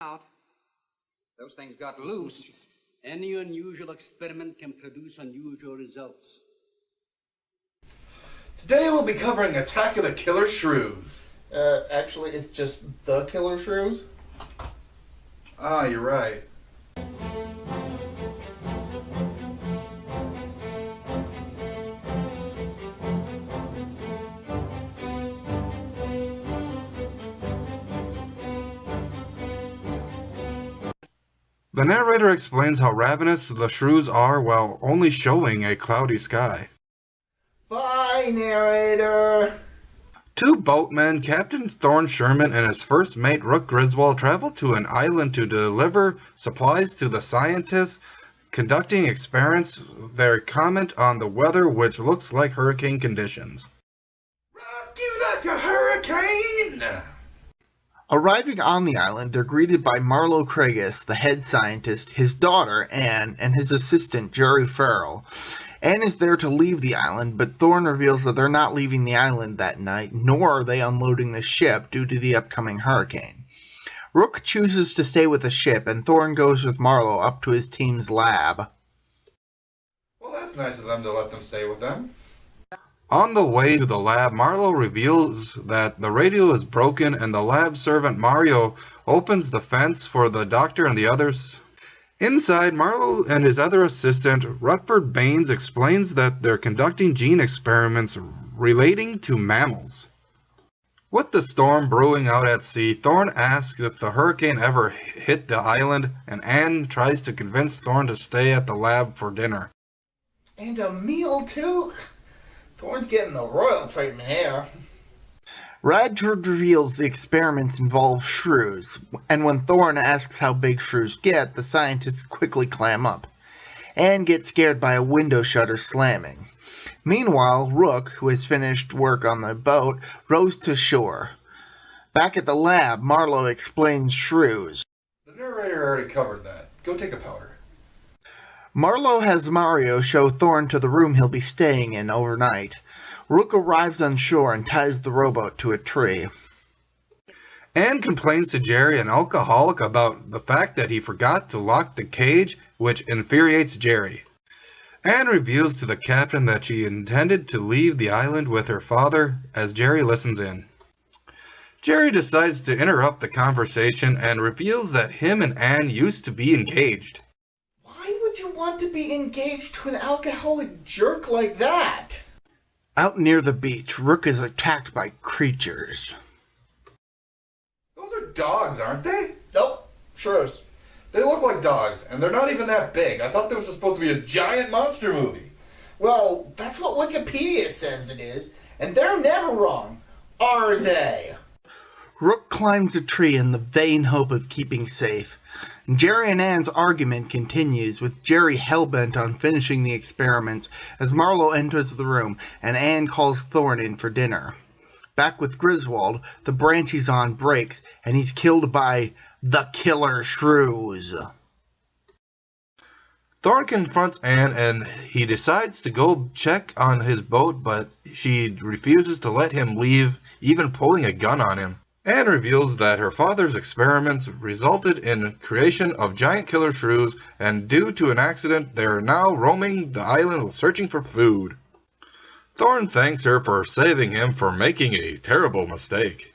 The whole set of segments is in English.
out. Those things got loose. Any unusual experiment can produce unusual results. Today we'll be covering Attack of the Killer Shrews. Actually, it's just the Killer Shrews. Ah, you're right. The narrator explains how ravenous the shrews are while only showing a cloudy sky. Bye, narrator! Two boatmen, Captain Thorne Sherman and his first mate Rook Griswold, travel to an island to deliver supplies to the scientists conducting experiments. They comment on the weather, which looks like hurricane conditions. Rock you like a hurricane! Arriving on the island, they're greeted by Marlo Craigus, the head scientist, his daughter, Anne, and his assistant, Jerry Farrell. Anne is there to leave the island, but Thorne reveals that they're not leaving the island that night, nor are they unloading the ship due to the upcoming hurricane. Rook chooses to stay with the ship, and Thorne goes with Marlo up to his team's lab. Well, that's nice of them to let them stay with them. On the way to the lab, Marlo reveals that the radio is broken and the lab servant Mario opens the fence for the doctor and the others. Inside, Marlo and his other assistant, Rutherford Baines, explains that they're conducting gene experiments relating to mammals. With the storm brewing out at sea, Thorne asks if the hurricane ever hit the island, and Anne tries to convince Thorne to stay at the lab for dinner. And a meal, too? Thorne's getting the royal treatment here. Radford reveals the experiments involve shrews, and when Thorne asks how big shrews get, the scientists quickly clam up. Anne gets scared by a window shutter slamming. Meanwhile, Rook, who has finished work on the boat, rows to shore. Back at the lab, Marlo explains shrews. The narrator already covered that. Go take a powder. Marlo has Mario show Thorne to the room he'll be staying in overnight. Rook arrives on shore and ties the rowboat to a tree. Anne complains to Jerry, an alcoholic, about the fact that he forgot to lock the cage, which infuriates Jerry. Anne reveals to the captain that she intended to leave the island with her father, as Jerry listens in. Jerry decides to interrupt the conversation and reveals that him and Anne used to be engaged. Why would you want to be engaged to an alcoholic jerk like that? Out near the beach, Rook is attacked by creatures. Those are dogs, aren't they? Nope, shrews. They look like dogs, and they're not even that big. I thought there was supposed to be a giant monster movie. Well, that's what Wikipedia says it is, and they're never wrong, are they? Rook climbs a tree in the vain hope of keeping safe. Jerry and Anne's argument continues, with Jerry hellbent on finishing the experiments as Marlo enters the room and Anne calls Thorne in for dinner. Back with Griswold, the branch he's on breaks and he's killed by the Killer Shrews. Thorne confronts Anne and he decides to go check on his boat, but she refuses to let him leave, even pulling a gun on him. Anne reveals that her father's experiments resulted in creation of giant killer shrews, and due to an accident, they are now roaming the island searching for food. Thorne thanks her for saving him from making a terrible mistake.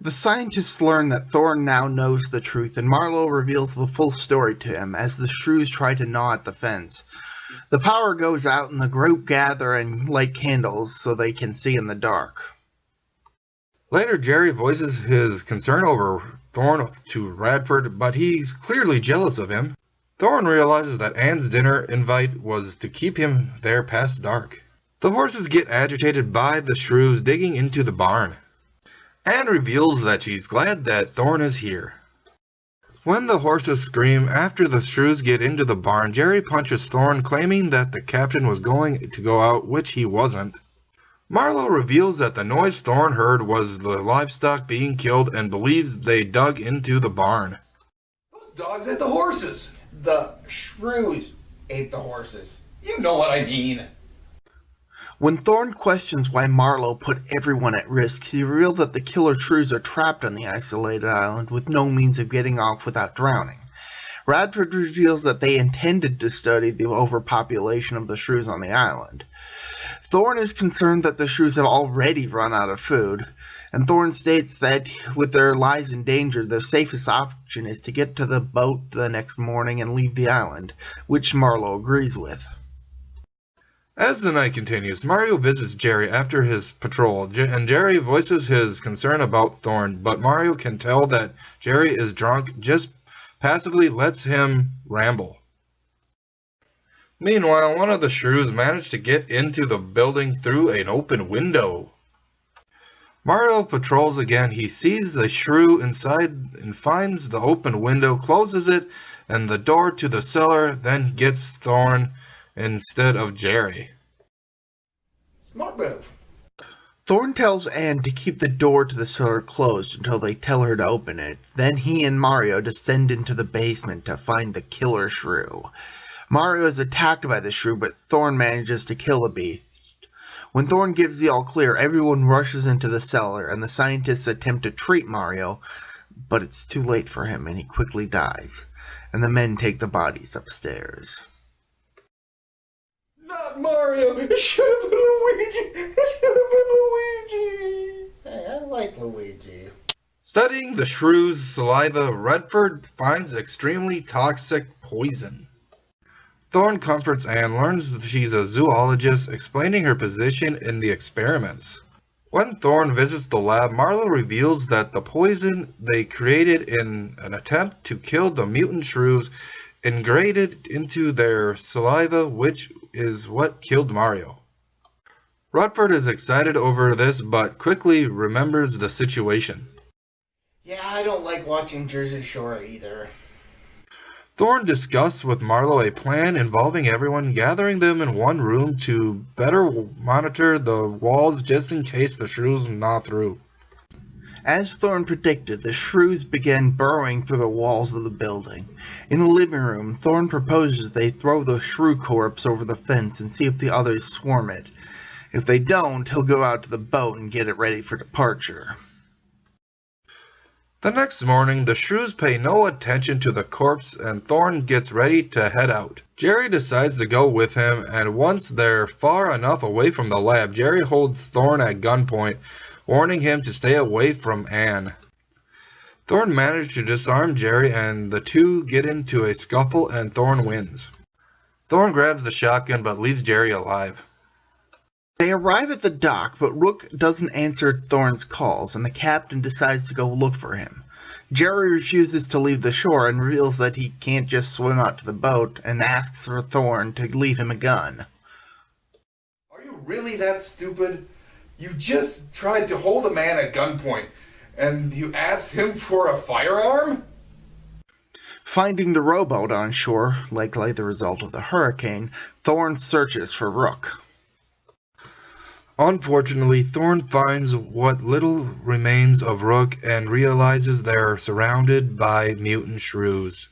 The scientists learn that Thorne now knows the truth, and Marlo reveals the full story to him as the shrews try to gnaw at the fence. The power goes out and the group gather and light candles so they can see in the dark. Later, Jerry voices his concern over Thorne to Radford, but he's clearly jealous of him. Thorne realizes that Anne's dinner invite was to keep him there past dark. The horses get agitated by the shrews digging into the barn. Anne reveals that she's glad that Thorne is here. When the horses scream after the shrews get into the barn, Jerry punches Thorne, claiming that the captain was going to go out, which he wasn't. Marlo reveals that the noise Thorne heard was the livestock being killed and believes they dug into the barn. Those dogs ate the horses. The shrews ate the horses. You know what I mean. When Thorn questions why Marlowe put everyone at risk, he reveals that the Killer Shrews are trapped on the isolated island with no means of getting off without drowning. Radford reveals that they intended to study the overpopulation of the shrews on the island. Thorn is concerned that the shrews have already run out of food, and Thorn states that with their lives in danger, the safest option is to get to the boat the next morning and leave the island, which Marlowe agrees with. As the night continues, Mario visits Jerry after his patrol, and Jerry voices his concern about Thorn, but Mario can tell that Jerry is drunk, just passively lets him ramble. Meanwhile, one of the shrews managed to get into the building through an open window. Mario patrols again. He sees the shrew inside and finds the open window, closes it, and the door to the cellar, then gets Thorn instead of Jerry. Smart move. Thorn tells Anne to keep the door to the cellar closed until they tell her to open it. Then he and Mario descend into the basement to find the Killer Shrew. Mario is attacked by the shrew, but Thorn manages to kill the beast. When Thorn gives the all-clear, everyone rushes into the cellar, and the scientists attempt to treat Mario, but it's too late for him, and he quickly dies. And the men take the bodies upstairs. Not Mario! It should have been Luigi! It should have been Luigi! Hey, I like Luigi. Studying the shrew's saliva, Redford finds extremely toxic poison. Thorn comforts Anne, learns that she's a zoologist, explaining her position in the experiments. When Thorn visits the lab, Marlowe reveals that the poison they created in an attempt to kill the mutant shrews ingrained into their saliva, which is what killed Mario. Redford is excited over this, but quickly remembers the situation. Yeah, I don't like watching Jersey Shore either. Thorn discusses with Marlowe a plan involving everyone, gathering them in one room to better monitor the walls just in case the shrews gnaw through. As Thorn predicted, the shrews began burrowing through the walls of the building. In the living room, Thorn proposes they throw the shrew corpse over the fence and see if the others swarm it. If they don't, he'll go out to the boat and get it ready for departure. The next morning, the shrews pay no attention to the corpse, and Thorn gets ready to head out. Jerry decides to go with him, and once they're far enough away from the lab, Jerry holds Thorn at gunpoint, warning him to stay away from Anne. Thorn manages to disarm Jerry, and the two get into a scuffle, and Thorn wins. Thorn grabs the shotgun, but leaves Jerry alive. They arrive at the dock, but Rook doesn't answer Thorn's calls, and the captain decides to go look for him. Jerry refuses to leave the shore and reveals that he can't just swim out to the boat, and asks for Thorn to leave him a gun. Are you really that stupid? You just tried to hold a man at gunpoint, and you asked him for a firearm? Finding the rowboat on shore, likely the result of the hurricane, Thorn searches for Rook. Unfortunately, Thorn finds what little remains of Rook and realizes they're surrounded by mutant shrews.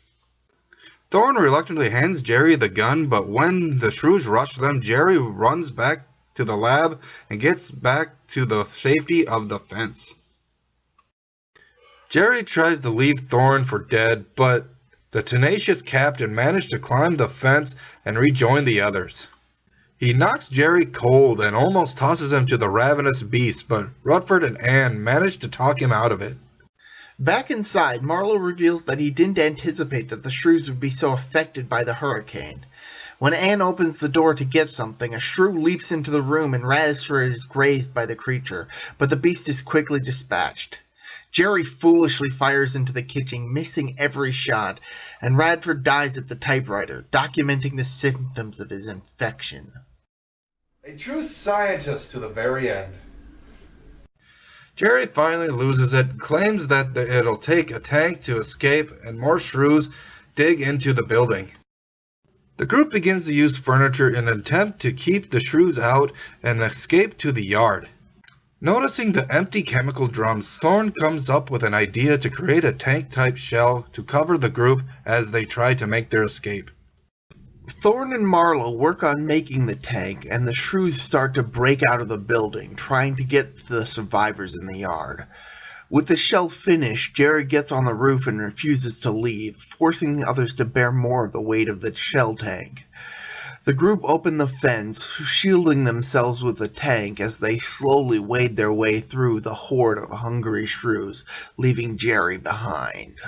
Thorn reluctantly hands Jerry the gun, but when the shrews rush them, Jerry runs back to the lab and gets back to the safety of the fence. Jerry tries to leave Thorn for dead, but the tenacious captain managed to climb the fence and rejoin the others. He knocks Jerry cold and almost tosses him to the ravenous beast, but Rutford and Anne manage to talk him out of it. Back inside, Marlowe reveals that he didn't anticipate that the shrews would be so affected by the hurricane. When Anne opens the door to get something, a shrew leaps into the room and Radford is grazed by the creature, but the beast is quickly dispatched. Jerry foolishly fires into the kitchen, missing every shot, and Radford dies at the typewriter, documenting the symptoms of his infection. A true scientist to the very end. Jerry finally loses it, claims that it'll take a tank to escape, and more shrews dig into the building. The group begins to use furniture in an attempt to keep the shrews out and escape to the yard. Noticing the empty chemical drums, Thorn comes up with an idea to create a tank-type shell to cover the group as they try to make their escape. Thorn and Marlowe work on making the tank, and the shrews start to break out of the building, trying to get the survivors in the yard. With the shell finished, Jerry gets on the roof and refuses to leave, forcing the others to bear more of the weight of the shell tank. The group open the fence, shielding themselves with the tank as they slowly wade their way through the horde of hungry shrews, leaving Jerry behind.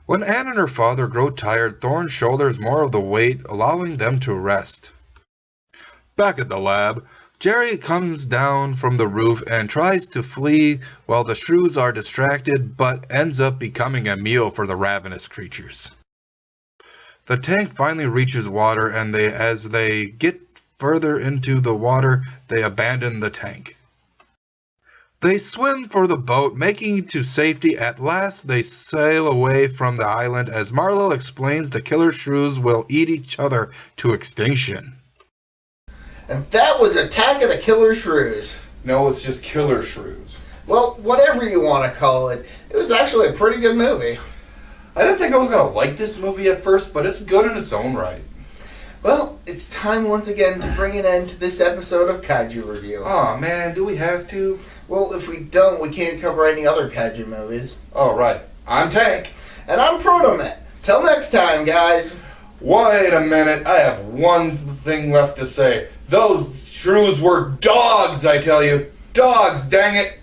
When Anne and her father grow tired, Thorn shoulders more of the weight, allowing them to rest. Back at the lab, Jerry comes down from the roof and tries to flee while the shrews are distracted, but ends up becoming a meal for the ravenous creatures. The tank finally reaches water, and as they get further into the water, they abandon the tank. They swim for the boat, making it to safety. At last, they sail away from the island as Marlowe explains the killer shrews will eat each other to extinction. And that was Attack of the Killer Shrews. No, it's just Killer Shrews. Well, whatever you want to call it, it was actually a pretty good movie. I didn't think I was going to like this movie at first, but it's good in its own right. Well, it's time once again to bring an end to this episode of Kaiju Review. Aw, man, do we have to? Well, if we don't, we can't cover any other Kaiju movies. Oh, right. I'm Tank. And I'm Protomet. Till next time, guys. Wait a minute. I have one thing left to say. Those shrews were dogs, I tell you. Dogs, dang it.